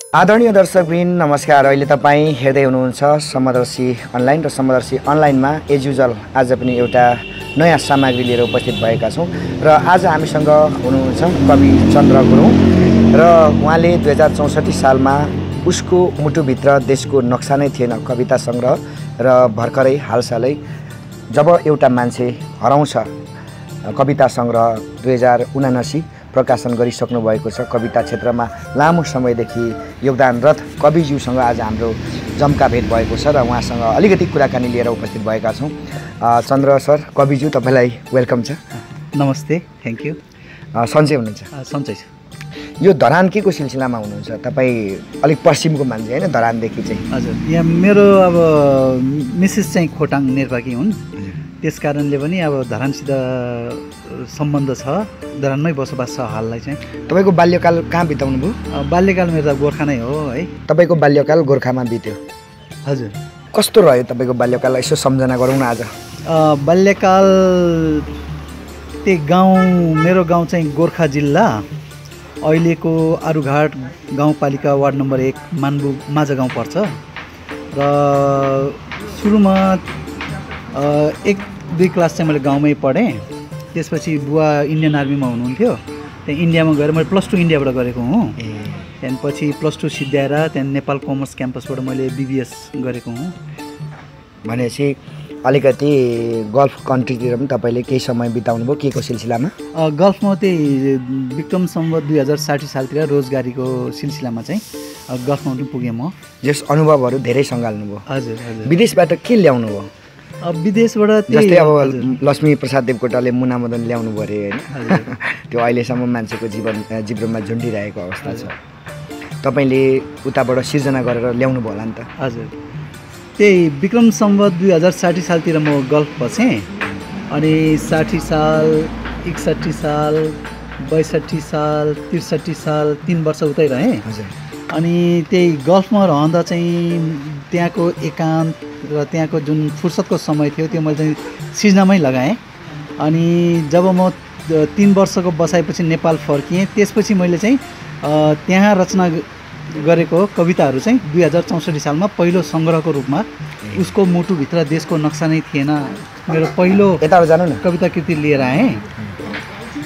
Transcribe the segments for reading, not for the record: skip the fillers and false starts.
आदरणीय दर्शकवृन्द नमस्कार। अहिले तपाईँ हेर्दै हुनुहुन्छ समदर्शी अनलाइन र समदर्शी अनलाइनमा एज युजल आज पनि एउटा नयाँ सामग्री लिएर उपस्थित भएका छौँ र आज हामीसँग हुनुहुन्छ कवि चन्द्र गुरुङ र उहाँले 2064 सालमा उसको मुटुभित्र देशको नक्सा नै थिएन कविता सङ्ग्रह र भर्खरै हालसालै जब एउटा मान्छे हराउँछ कविता सङ्ग्रह 2079 प्रकाशन गरिसक्नु भएको छ। कविता क्षेत्रमा लामो समयदेखि योगदानरत कविज्यूसँग आज हाम्रो जम्का भेट भएको छ र उहाँसँग अलिकति कुराकानी लिएर उपस्थित भएका छौँ। चन्द्र सर, कविज्यू तपाईँलाई वेलकम छ। नमस्ते, थ्याङ्क यू। सन्चै हुनुहुन्छ? सन्चै छु। यो धरान के को सिलसिलामा हुनुहुन्छ? तपाईँ अलिक पश्चिमको मान्छे होइन धरानदेखि चाहिँ? हजुर, यहाँ मेरो अब मिसेस चाहिँ खोटाङ नेर्पाकी हुन्, त्यस कारणले पनि अब धरानसित सम्बन्ध छ, धरानमै बसोबास छ हाललाई चाहिँ। तपाईँको बाल्यकाल कहाँ बिताउनु भयो? बाल्यकाल मेरो त गोर्खा नै हो है। तपाईँको बाल्यकाल गोर्खामा बित्यो? हजुर। कस्तो रह्यो तपाईँको बाल्यकाल, यसो सम्झना गरौँ न आज। बाल्यकाल त्यही गाउँ, मेरो गाउँ चाहिँ गोर्खा जिल्ला, अहिलेको आरुघाट गाउँपालिका वार्ड नम्बर 1 मानबु माझा गाउँ पर्छ र सुरुमा 1-2 क्लास चाहिँ मैले गाउँमै पढेँ। त्यसपछि बुवा इन्डियन आर्मीमा हुनुहुन्थ्यो, त्यहाँ इन्डियामा गएर मैले +2 इन्डियाबाट गरेको हुँ। त्यहाँदेखि पछि +2 सिद्ध्याएर त्यहाँदेखि नेपाल कमर्स क्याम्पसबाट मैले BBS गरेको हुँ। भनेपछि अलिकति गल्फ कन्ट्रीतिर पनि तपाईँले केही समय बिताउनु भयो, के को सिलसिलामा? गल्फमा त्यही विक्रम सम्वत 2060 सालतिर रोजगारीको सिलसिलामा चाहिँ गल्फमा पनि पुगेँ म। यस अनुभवहरू धेरै सँगाल्नु भयो। हजुर हजुर। विदेशबाट के ल्याउनु भयो? विदेशबाट जस्तै अब लक्ष्मी प्रसाद देवकोटाले मुना मदन ल्याउनु पऱ्यो होइन, त्यो अहिलेसम्म मान्छेको जिब्रोमा झुन्डिरहेको अवस्था छ। तपाईँले उताबाट सिर्जना गरेर ल्याउनु भयो होला नि त? हजुर, त्यही विक्रम सम्वत 2060 सालतिर म गल्फ बसेँ अनि 60 साल, 61 साल, 62 साल, 63 साल 3 वर्ष उतै रहेँ। हजुर। अनि त्यही गल्फमा रहँदा चाहिँ त्यहाँको एकान्त र त्यहाँको जुन फुर्सदको समय थियो त्यो मैले चाहिँ सिर्जनामै लगाएँ। अनि जब म 3 वर्षको बसाएपछि नेपाल फर्किएँ, त्यसपछि मैले चाहिँ त्यहाँ रचना गरेको कविताहरू चाहिँ 2064 सालमा पहिलो सङ्ग्रहको रूपमा उसको मुटुभित्र देशको नक्सा नै थिएन मेरो पहिलो कविता कृति लिएर आएँ।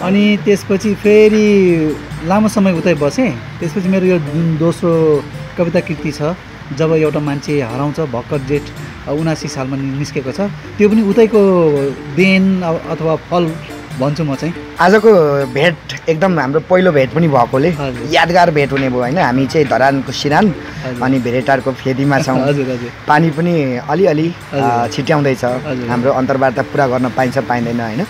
अनि त्यसपछि फेरि लामो समय उतै बसेँ। त्यसपछि मेरो यो जुन दोस्रो कविता कृति छ जब एउटा मान्छे हराउँछ, भर्खर जेठ 79 सालमा निस्केको छ, त्यो पनि उतैको देन अथवा फल भन्छु म चाहिँ। आजको भेट एकदम हाम्रो पहिलो भेट पनि भएकोले यादगार भेट हुने भयो होइन। हामी चाहिँ धरानको सिरान अनि भेरेटारको फेदीमा छौँ। पानी पनि अलिअलि छिट्याउँदैछ, हाम्रो अन्तर्वार्ता पुरा गर्न पाइन्छ पाइँदैन होइन।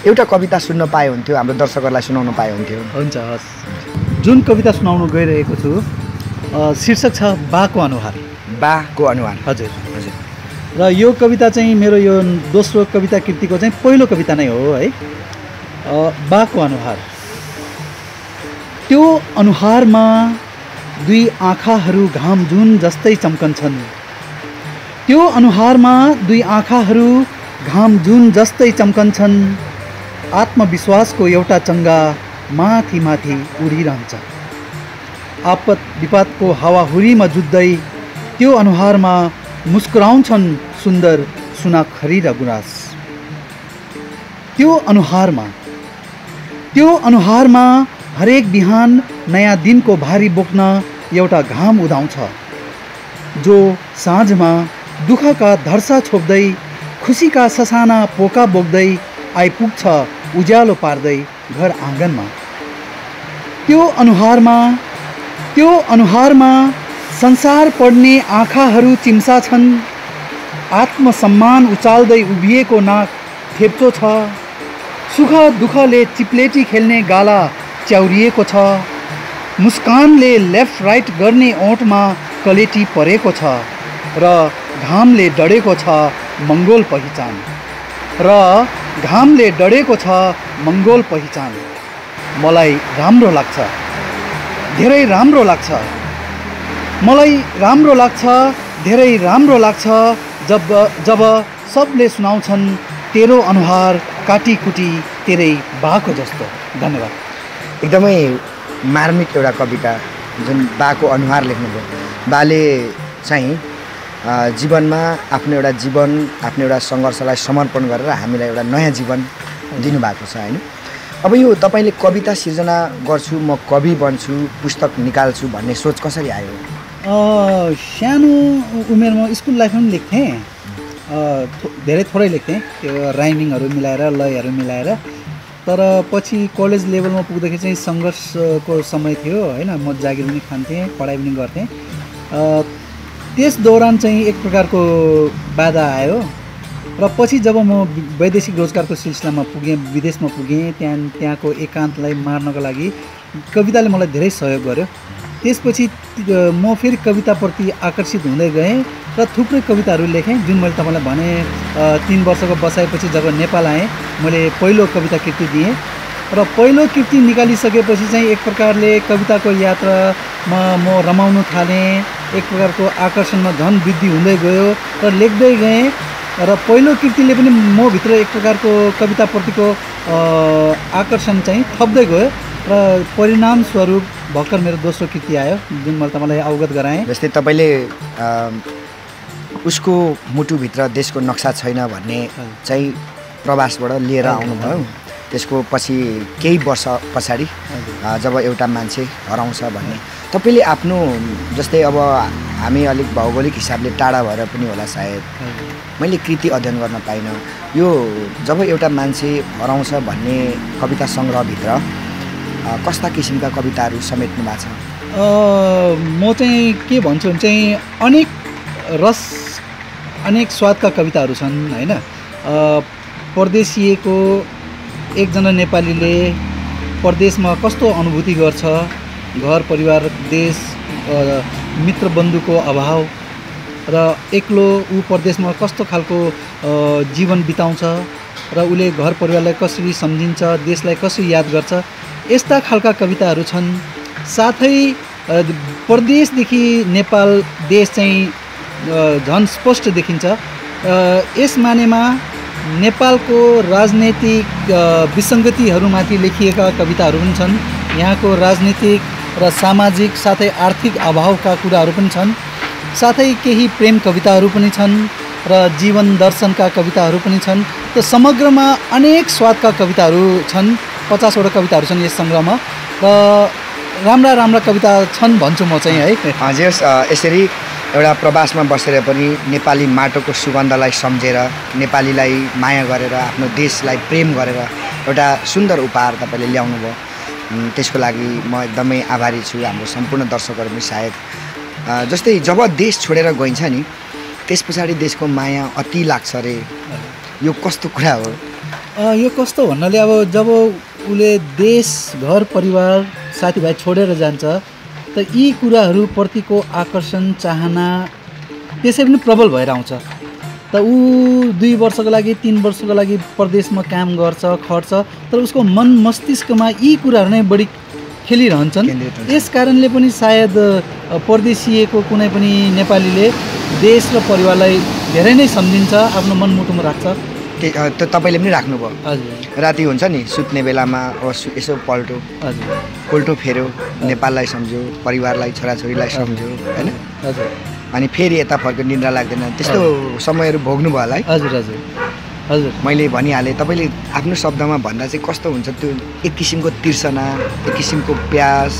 एउटा कविता सुन्न पाए हुन्थ्यो, हाम्रो दर्शकहरूलाई सुनाउन पाए हुन्थ्यो। हुन्छ, हस्। जुन कविता सुनाउनु गइरहेको छु शीर्षक छ बाको अनुहार। बाको अनुहार। हजुर हजुर। र यो कविता चाहिँ मेरो यो दोस्रो कविता कृतिको चाहिँ पहिलो कविता नै हो है। बाको अनुहार। त्यो अनुहारमा 2 आँखाहरू घाम जुन जस्तै चम्कन्छन्। त्यो अनुहारमा 2 आँखाहरू घाम जुन जस्तै चम्कन्छन्। आत्मविश्वासको एउटा चङ्गा माथि माथि उडिरहन्छ। आपत विपदको हावाहुरीमा जुत्दै त्यो अनुहारमा मुस्कुराउँछन् सुन्दर सुनाखरी र गुराँस। त्यो अनुहारमा हरेक बिहान नयाँ दिनको भारी बोक्न एउटा घाम उदाउँछ, जो साँझमा दुःखका धर्सा छोप्दै खुसीका ससाना पोका बोक्दै आइपुग्छ उज्यालो पार्दै घर आँगनमा। त्यो अनुहारमा संसार पढ्ने आँखाहरू चिम्सा छन्। आत्मसम्मान उचाल्दै उभिएको नाक थेप्चो छ। सुख दुःखले चिप्लेटी खेल्ने गाला च्याउरिएको छ। मुस्कानले लेफ्ट राइट गर्ने ओठमा कलेटी परेको छ र घामले डढेको छ मङ्गोल पहिचान। मलाई राम्रो लाग्छ, धेरै राम्रो लाग्छ। धेरै राम्रो लाग्छ जब सबले सुनाउँछन् तेरो अनुहार काटीकुटी तेरै बाको जस्तो। धन्यवाद। एकदमै मार्मिक एउटा कविता जुन बाको अनुहार लेख्नुभयो, बाले चाहिँ जीवनमा आफ्नो एउटा जीवन, आफ्नो एउटा सङ्घर्षलाई समर्पण गरेर हामीलाई एउटा नयाँ जीवन दिनुभएको छ होइन। अब यो तपाईँले कविता सिर्जना गर्छु, म कवि बन्छु, पुस्तक निकाल्छु भन्ने सोच कसरी आयो? सानो उमेरमा स्कुल लाइफमा पनि लेख्थेँ, धेरै थोरै लेख्थेँ, त्यो राइमिङहरू मिलाएर, लयहरू मिलाएर। तर पछि कलेज लेभलमा पुग्दाखेरि चाहिँ सङ्घर्षको समय थियो होइन। म जागिर पनि खान्थेँ, पढाइ पनि गर्थेँ। त्यस दौरान चाहिँ एक प्रकारको बाधा आयो र पछि जब म वैदेशिक रोजगारको सिलसिलामा पुगेँ, विदेशमा पुगेँ, त्यहाँको एकान्तलाई मार्नको लागि कविताले मलाई धेरै सहयोग गर्यो। त्यसपछि म फेरि कविताप्रति आकर्षित हुँदै गएँ र थुप्रै कविताहरू लेखेँ, जुन मैले तपाईँलाई भने 3 वर्षको बसाएपछि जब नेपाल आएँ मैले पहिलो कविता कृति दिएँ र पहिलो कृति निकालिसकेपछि चाहिँ एक प्रकारले कविताको यात्रामा म रमाउन थालेँ। एक प्रकारको आकर्षणमा झन् वृद्धि हुँदै गयो र लेख्दै गएँ र पहिलो कृतिले पनि म भित्र एक प्रकारको कविताप्रतिको आकर्षण चाहिँ थप्दै गयो र परिणाम स्वरूप भर्खर मेरो दोस्रो कृति आयो, जुन मैले तपाईँलाई अवगत गराएँ। जस्तै तपाईँले उसको मुटुभित्र देशको नक्सा छैन भन्ने चाहिँ प्रवासबाट लिएर आउनुभयो। त्यसको पछि केही वर्ष पछाडि जब एउटा मान्छे हराउँछ भन्ने तपाईँले आफ्नो, जस्तै अब हामी अलिक भौगोलिक हिसाबले टाढा भएर पनि होला सायद मैले कृति अध्ययन गर्न पाइनँ, यो जब एउटा मान्छे हराउँछ भन्ने कविता सङ्ग्रहभित्र कस्ता किसिमका कविताहरू समेट्नु भएको छ? म चाहिँ के भन्छु भने चाहिँ अनेक रस, अनेक स्वादका कविताहरू छन् होइन। परदेशिएको एकजना नेपालीले परदेशमा कस्तो अनुभूति गर्छ, घर परिवार, देश, मित्र बन्धुको अभाव र एक्लो ऊ परदेशमा कस्तो खालको जीवन बिताउँछ र उसले घर परिवारलाई कसरी सम्झिन्छ, देशलाई कसरी याद गर्छ, यस्ता खालका कविताहरू छन्। साथै परदेशदेखि नेपाल देश चाहिँ झन् स्पष्ट देखिन्छ। यस मानेमा नेपालको राजनैतिक विसङ्गतिहरूमाथि लेखिएका कविताहरू पनि छन्। यहाँको राजनीतिक र सामाजिक साथै आर्थिक अभावका कुराहरू पनि छन्। साथै केही प्रेम कविताहरू पनि छन् र जीवन दर्शनका कविताहरू पनि छन्। त समग्रमा अनेक स्वादका कविताहरू छन्। 50 वटा कविताहरू छन् यस सङ्ग्रहमा र राम्रा राम्रा कविता छन् भन्छु म चाहिँ है। हजुर, यसरी एउटा प्रवासमा बसेर पनि नेपाली माटोको सुगन्धलाई सम्झेर, नेपालीलाई माया गरेर, आफ्नो देशलाई प्रेम गरेर एउटा सुन्दर उपहार तपाईँले ल्याउनु भयो। त्यसको लागि म एकदमै आभारी छु। हाम्रो सम्पूर्ण दर्शकहरू पनि सायद जस्तै जब देश छोडेर गइन्छ नि त्यस पछाडि देशको माया अति लाग्छ अरे, यो कस्तो कुरा हो? यो कस्तो भन्नाले अब जब उसले देश, घर परिवार, साथीभाइ छोडेर जान्छ त यी कुराहरूप्रतिको आकर्षण, चाहना त्यसै पनि प्रबल भएर आउँछ। त ऊ 2 वर्षको लागि, 3 वर्षको लागि परदेशमा काम गर्छ, खट्छ, तर उसको मन मस्तिष्कमा यी कुराहरू नै बढी खेलिरहन्छन्। यस कारणले पनि सायद परदेशिएको कुनै पनि नेपालीले देश र परिवारलाई धेरै नै सम्झिन्छ, आफ्नो मनमुटुमा राख्छ। त तपाईँले पनि राख्नुभयो? हजुर। राति हुन्छ नि सुत्ने बेलामा यसो पल्टो, हजुर, कोल्टो फेऱ्यो, नेपाललाई सम्झ्यो, परिवारलाई, छोराछोरीलाई सम्झ्यो होइन। हजुर। अनि फेरि यता फर्केर निद्रा लाग्दैन, त्यस्तो समयहरू भोग्नु भयो होला है? हजुर हजुर हजुर। मैले भनिहालेँ, तपाईँले आफ्नो शब्दमा भन्दा चाहिँ कस्तो हुन्छ त्यो एक किसिमको तिर्सना, एक किसिमको प्यास,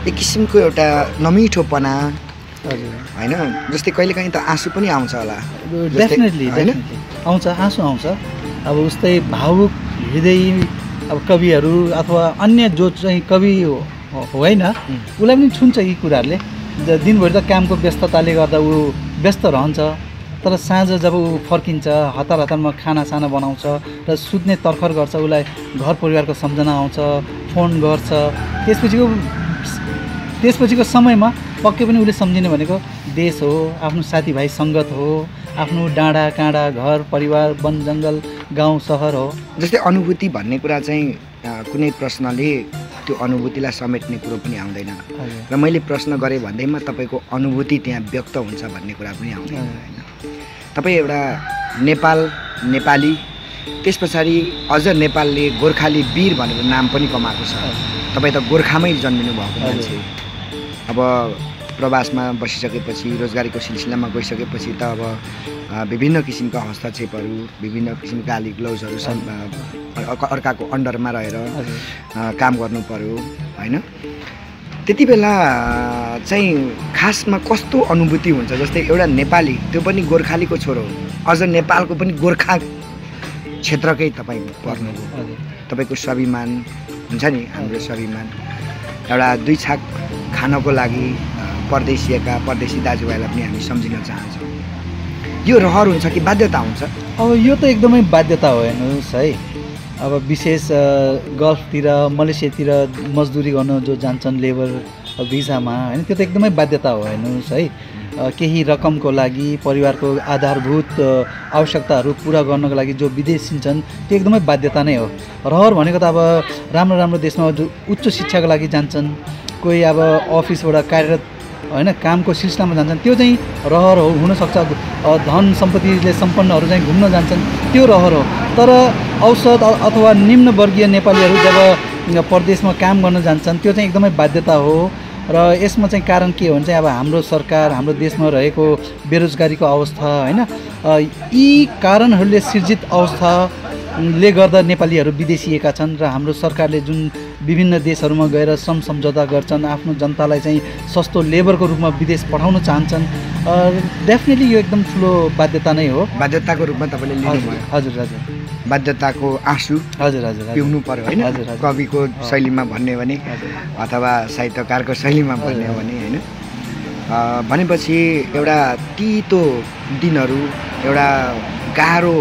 एक किसिमको एउटा नमिठोपना होइन। जस्तै कहिलेकाहीँ त आँसु पनि आउँछ होला। डेफिनेटली होइन, आउँछ, आँसु आउँछ। अब उस्तै भावुक हृदय अब कविहरू अथवा अन्य जो चाहिँ कवि होइन उसलाई पनि छुन्छ यी कुराहरूले। दिनभरि त कामको व्यस्तताले गर्दा ऊ व्यस्त रहन्छ, तर साँझ जब ऊ फर्किन्छ हतार हतारमा खानासाना बनाउँछ र सुत्ने तर्खर गर्छ, उसलाई घर परिवारको सम्झना आउँछ, फोन गर्छ। त्यसपछिको समयमा पक्कै पनि उसले सम्झिने भनेको देश हो, आफ्नो साथीभाइ सङ्गत हो, आफ्नो डाँडा काँडा, घर परिवार, वन जङ्गल, गाउँ सहर हो। जस्तै अनुभूति भन्ने कुरा चाहिँ कुनै प्रश्नले त्यो अनुभूतिलाई समेट्ने कुरो पनि आउँदैन र मैले प्रश्न गरेँ भन्दैमा तपाईँको अनुभूति त्यहाँ व्यक्त हुन्छ भन्ने कुरा पनि आउँदैन होइन। तपाईँ एउटा नेपाली, त्यस पछाडि अझ नेपालले गोर्खाली वीर भनेर नाम पनि कमाएको छ। तपाईँ त गोर्खामै जन्मिनु भएको मान्छे, अब प्रवासमा बसिसकेपछि रोजगारीको सिलसिलामा गइसकेपछि त अब विभिन्न किसिमका हस्तक्षेपहरू विभिन्न किसिमका गाली ग्लोजहरू अर्काको अन्डरमा रहेर काम गर्नु पर्यो होइन। त्यति बेला चाहिँ खासमा कस्तो अनुभूति हुन्छ? जस्तै एउटा नेपाली त्यो पनि गोर्खालीको छोरो अझ नेपालको पनि गोर्खा क्षेत्रकै तपाईँ पर्नुभयो, तपाईँको स्वाभिमान हुन्छ नि, हाम्रो स्वाभिमान एउटा दुई छाक खानको लागि परदेशी दाजुभाइलाई पनि हामी सम्झिन चाहन्छौँ। यो रहर हुन्छ कि बाध्यता हुन्छ? अब यो त एकदमै बाध्यता हो हेर्नुहोस् है। अब विशेष गल्फतिर मलेसियातिर मजदुरी गर्न जो जान्छन् लेबर भिजामा होइन, त्यो त एकदमै बाध्यता हो हेर्नुहोस् है। केही रकमको लागि परिवारको आधारभूत आवश्यकताहरू पुरा गर्नको लागि जो विदेशिन्छन् त्यो एकदमै बाध्यता नै हो। रहर भनेको त अब राम्रो राम्रो देशमा जो उच्च शिक्षाको लागि जान्छन्, कोही अब अफिसबाट कार्यरत होइन कामको सिलसिलामा जान्छन्, त्यो चाहिँ रहर हो हुनसक्छ। धन सम्पत्तिले सम्पन्नहरू चाहिँ घुम्न जान्छन्, त्यो रहर हो। तर औसत अथवा निम्नवर्गीय नेपालीहरू जब परदेशमा काम गर्न जान्छन् त्यो चाहिँ एकदमै बाध्यता हो। र यसमा चाहिँ कारण के हो भने चाहिँ अब हाम्रो सरकार हाम्रो देशमा रहेको बेरोजगारीको अवस्था होइन, यी कारणहरूले सिर्जित अवस्थाले गर्दा नेपालीहरू विदेशिएका छन्। र हाम्रो सरकारले जुन विभिन्न देशहरूमा गएर श्रम सम्झौता गर्छन्, आफ्नो जनतालाई चाहिँ सस्तो लेबरको रूपमा विदेश पठाउन चाहन्छन्, डेफिनेटली यो एकदम ठुलो बाध्यता नै हो। बाध्यताको रूपमा तपाईँले लिनुभयो? हजुर हजुर। बाध्यताको आँसु हजुर हजुर पिउनु पर्यो होइन, कविको शैलीमा भन्ने भने अथवा साहित्यकारको शैलीमा भन्ने भने होइन। भनेपछि एउटा तितो दिनहरू एउटा गाह्रो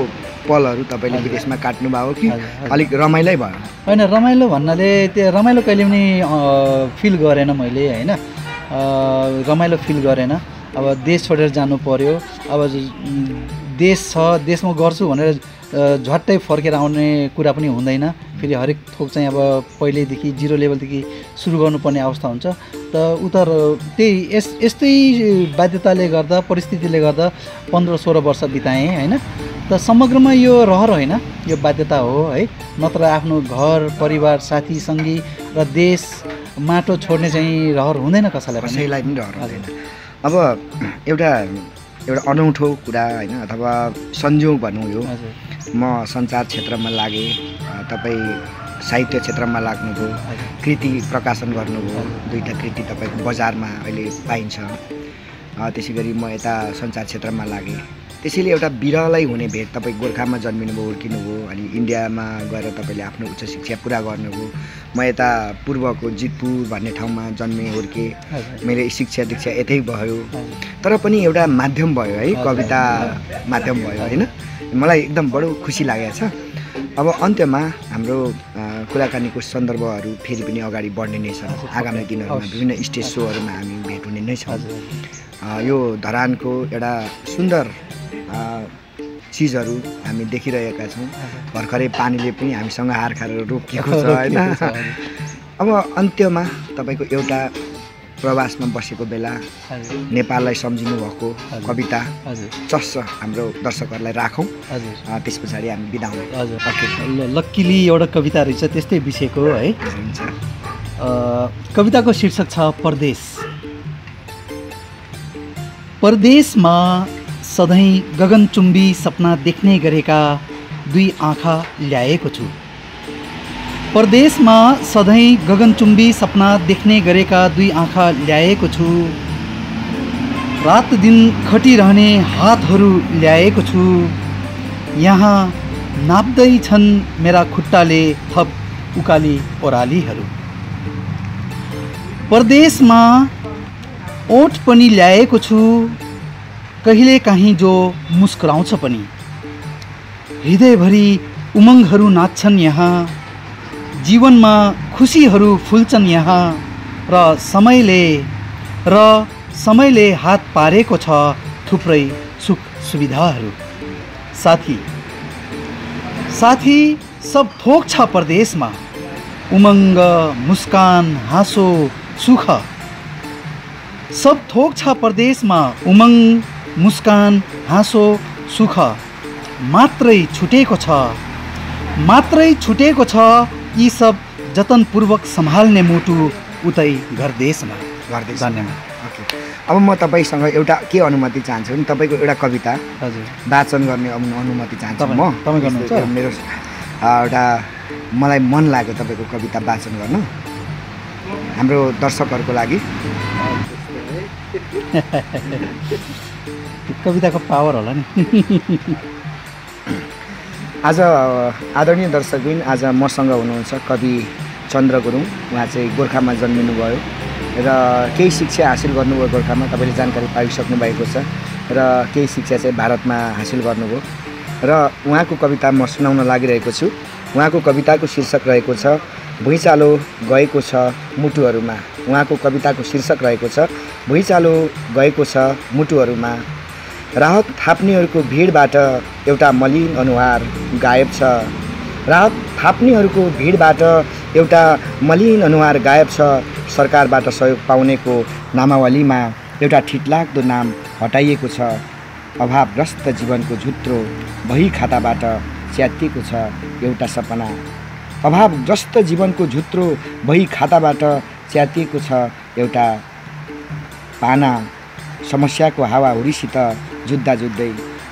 पलहरू तपाईँले विदेशमा काट्नुभयो कि अलिक रमाइलै भयो? होइन, रमाइलो भन्नाले त्यो रमाइलो कहिले पनि फिल गरेन मैले होइन, रमाइलो फिल गरेन। अब देश छोडेर जानु पर्यो, अब देश छ देशमा गर्छु भनेर झट्टै फर्केर आउने कुरा पनि हुँदैन। फेरि हरेक थोक चाहिँ अब पहिल्यैदेखि जिरो लेभलदेखि सुरु गर्नुपर्ने अवस्था हुन्छ। त उता त्यही यस्तै बाध्यताले गर्दा परिस्थितिले गर्दा 15-16 वर्ष बिताएँ होइन। त समग्रमा यो रहर होइन, यो बाध्यता हो है। नत्र आफ्नो घर परिवार साथी सङ्गी र देश माटो छोड्ने चाहिँ रहर हुँदैन कसैलाई पनि रहर हुँदैन। अब एउटा अनौठो कुरा होइन अथवा संयोग भनौँ, यो म सञ्चार क्षेत्रमा लागेँ, तपाईँ साहित्य क्षेत्रमा लाग्नुभयो, कृति प्रकाशन गर्नुभयो, दुईवटा कृति तपाईँको बजारमा अहिले पाइन्छ। त्यसै गरी म यता सञ्चार क्षेत्रमा लागेँ। त्यसैले एउटा बिरलै हुने भेट, तपाईँ गोर्खामा जन्मिनुभयो हुर्किनुभयो, अनि इन्डियामा गएर तपाईँले आफ्नो उच्च शिक्षा पुरा गर्नुभयो। म यता पूर्वको जितपुर भन्ने ठाउँमा जन्मेँ हुर्केँ, मेरो शिक्षा दीक्षा यतै भयो। तर पनि एउटा माध्यम भयो है, कविता माध्यम भयो होइन। मलाई एकदम बडो खुसी लागेको छ। अब अन्त्यमा हाम्रो कुराकानीको सन्दर्भहरू फेरि पनि अगाडि बढ्ने नै छ। आगामी दिनहरूमा विभिन्न स्टेज सोहरूमा हामी भेट हुने नै छौँ। यो धरानको एउटा सुन्दर चिजहरू हामी देखिरहेका छौँ। भर्खरै पानीले पनि हामीसँग हार खाएर रोकिएको छ होइन। अब अन्त्यमा तपाईँको एउटा प्रवासमा बसेको बेला नेपाललाई सम्झिनु भएको कविता चस्स हाम्रो दर्शकहरूलाई राखौँ, त्यस पछाडि हामी बिदा हौँ। हजुर, लक्किली एउटा कविता रहेछ त्यस्तै विषयको है। कविताको शीर्षक छ परदेश। परदेशमा सधैँ गगनचुम्बी सपना देख्ने गरेका दुई आँखा ल्याएको छु। परदेशमा सधैँ गगनचुम्बी सपना देख्ने गरेका दुई आँखा ल्याएको छु। रात दिन खटिरहने हातहरू ल्याएको छु। यहाँ नाप्दै छन् मेरा खुट्टाले थप उकाली ओरालीहरू। परदेशमा ओठ पनि ल्याएको छु, कहिले काहीँ जो मुस्कुराउँछ पनि। हृदयभरि उमङ्गहरू नाच्छन् यहाँ, जीवनमा खुसीहरू फुल्छन् यहाँ। र समयले हात पारेको छ थुप्रै सुख सुविधाहरू। साथी सब थोक छ परदेशमा, उमङ्ग मुस्कान हाँसो सुख। सब थोक छ परदेशमा, उमङ्ग मुस्कान हाँसो सुख। मात्रै छुटेको छ यी सब जतनपूर्वक सम्हाल्ने मुटु उतै घर देशमा। गर्दैछु। धन्यवाद। ओके, अब म तपाईँसँग एउटा के अनुमति चाहन्छु भने तपाईँको एउटा कविता हजुर वाचन गर्ने अनुमति चाहन्छु म। तपाईँ गर्नुहुन्छ? मेरो एउटा मलाई मन लाग्यो तपाईँको कविता वाचन गर्न हाम्रो दर्शकहरूको लागि। कविताको पावर होला नि। आज आदरणीय दर्शकबिन, आज मसँग हुनुहुन्छ कवि चन्द्र गुरुङ। उहाँ चाहिँ गोर्खामा जन्मिनुभयो र केही शिक्षा हासिल गर्नुभयो गोर्खामा, तपाईँले जानकारी पाइसक्नु भएको छ। र केही शिक्षा चाहिँ भारतमा हासिल गर्नुभयो र उहाँको कविता म सुनाउन लागिरहेको छु। उहाँको कविताको शीर्षक रहेको छ भुइँचालो गएको छ मुटुहरूमा। उहाँको कविताको शीर्षक रहेको छ भुइँचालो गएको छ मुटुहरूमा। राहत थाप्नेहरूको भिडबाट एउटा मलिन अनुहार गायब छ। राहत थाप्नेहरूको भिडबाट एउटा मलिन अनुहार गायब छ। सरकारबाट सहयोग पाउनेको नामावलीमा एउटा ठिटलाग्दो नाम हटाइएको छ। अभावग्रस्त जीवनको झुत्रो बही खाताबाट च्यातिएको छ एउटा सपना। अभावग्रस्त जीवनको झुत्रो बही खाताबाट च्यातिएको छ एउटा पाना। समस्याको हावाहुरीसित जुत्दा जुत्दै,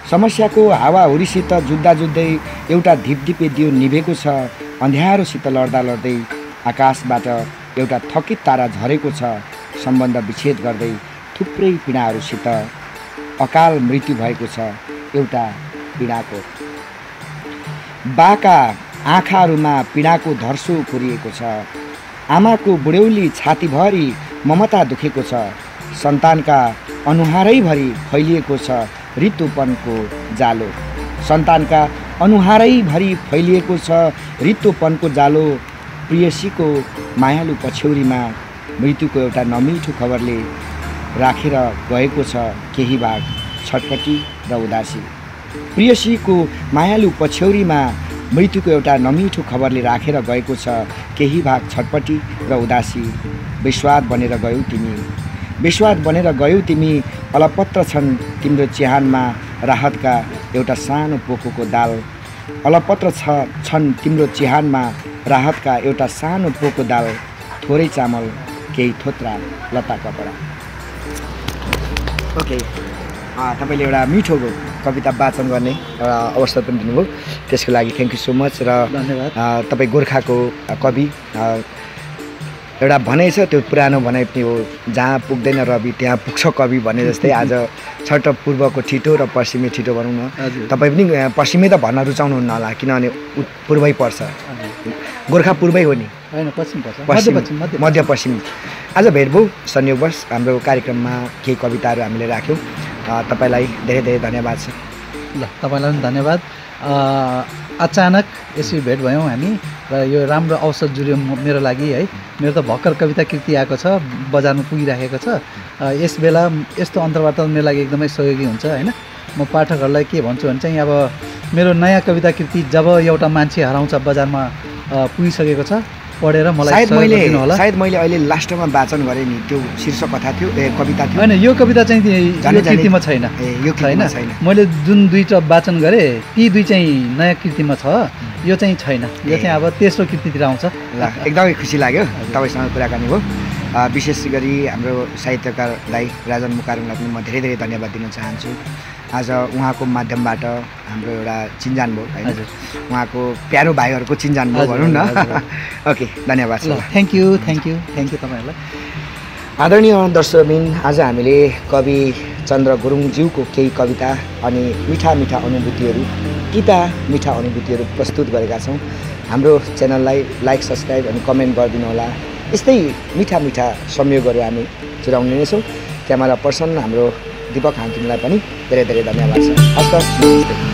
समस्याको हावाहुरीसित जुत्दा जुत्दै एउटा धिपधिपे दियो निभेको छ। अँध्यारोसित लड्दा लड्दै आकाशबाट एउटा थकित तारा झरेको छ। सम्बन्ध विच्छेद गर्दै थुप्रै पीडाहरूसित अकाल मृत्यु भएको छ एउटा पीडाको। बाका आँखाहरूमा पीडाको धर्सो कोरिएको छ। आमाको बुढ्यौली छातीभरि ममता दुखेको छ। सन्तानका अनुहारैभरि फैलिएको छ रित्तोपनको जालो। सन्तानका अनुहारैभरि फैलिएको छ रित्तोपनको जालो। प्रियसीको मायालु पछ्यौरीमा मृत्युको एउटा नमिठो खबरले राखेर गएको छ केही भाग छटपटी र उदासी। प्रियसीको मायालु पछ्यौरीमा मृत्युको एउटा नमिठो खबरले राखेर गएको छ केही भाग छटपटी र उदासी। विश्वाद बनेर गयौ तिमी, विश्वाद बनेर गयौ तिमी। अलपत्र छन् तिम्रो चिहानमा राहतका एउटा सानो पोकोको दाल। अलपत्र छन् तिम्रो चिहानमा राहतका एउटा सानो पोको दाल। थोरै चामल केही थोत्रा लता कपडा। ओके, तपाईँले एउटा मिठो कविता वाचन गर्ने एउटा अवसर पनि दिनुभयो, त्यसको लागि थ्याङ्क यू सो मच। र धन्यवाद। तपाईँ गोर्खाको कवि, एउटा भनाइ छ, त्यो पुरानो भनाइ पनि हो, जहाँ पुग्दैन रवि त्यहाँ पुग्छ कवि भने जस्तै। आज छट पूर्वको ठिटो र पश्चिमी ठिटो भनौँ न। तपाईँ पनि पश्चिमै त भन्न रुचाउनुहुन्न होला किनभने पूर्वै पर्छ। गोर्खा पूर्वै हो नि? होइन, पश्चिम पर्छ, पश्चिम, मध्यपश्चिम। आज भेटभयो संयोगवश हाम्रो कार्यक्रममा केही कविताहरू हामीले राख्यौँ। तपाईँलाई धेरै धेरै धन्यवाद छ। ल, तपाईँलाई पनि धन्यवाद। अचानक यसरी भेट भयौँ हामी र यो राम्रो अवसर जुर्यो मेरो लागि है। मेरो त भर्खर कविता कृति आएको छ, बजारमा पुगिराखेको छ। यस बेला यस्तो अन्तर्वार्ता मेरो लागि एकदमै सहयोगी हुन्छ होइन। म पाठकहरूलाई के भन्छु भने चाहिँ अब मेरो नयाँ कविता कृति जब एउटा मान्छे हराउँछ बजारमा पुगिसकेको छ, पढेर मलाई सायद मैले अहिले लास्टमा वाचन गरेँ नि, त्यो शीर्षक कथा थियो, कविता थियो। होइन, यो कविता चाहिँ यो कृतिमा छैन। यो छैन। मैले जुन दुईवटा वाचन गरेँ ती दुई चाहिँ नयाँ कृतिमा छ, यो चाहिँ छैन। यो चाहिँ अब तेस्रो कृतितिर आउँछ। ल, एकदमै खुसी लाग्यो तपाईँसँग कुराकानी भयो। विशेष गरी हाम्रो साहित्यकार दाइ राजन मुकारुङलाई पनि म धेरै धेरै धन्यवाद दिन चाहन्छु। आज उहाँको माध्यमबाट हाम्रो एउटा चिन्जान भयो होइन, उहाँको प्यारो भाइहरूको चिन्जान भयो भनौँ न। ओके, धन्यवाद छ। थ्याङ्क यू तपाईँहरूलाई। आदरणीय दर्शकबिन, आज हामीले कवि चन्द्र गुरुङज्यूको केही कविता अनि मिठा मिठा अनुभूतिहरू, तिता मिठा अनुभूतिहरू प्रस्तुत गरेका छौँ। हाम्रो च्यानललाई लाइक, सब्सक्राइब अनि कमेन्ट गरिदिनु होला। यस्तै मिठा मिठा संयोगहरू हामी चुराउने नै छौँ। क्यामेरा पर्सन हाम्रो दीपक हाङटिङलाई पनि धेरै धेरै धन्यवाद छ। हस्त, नमस्ते।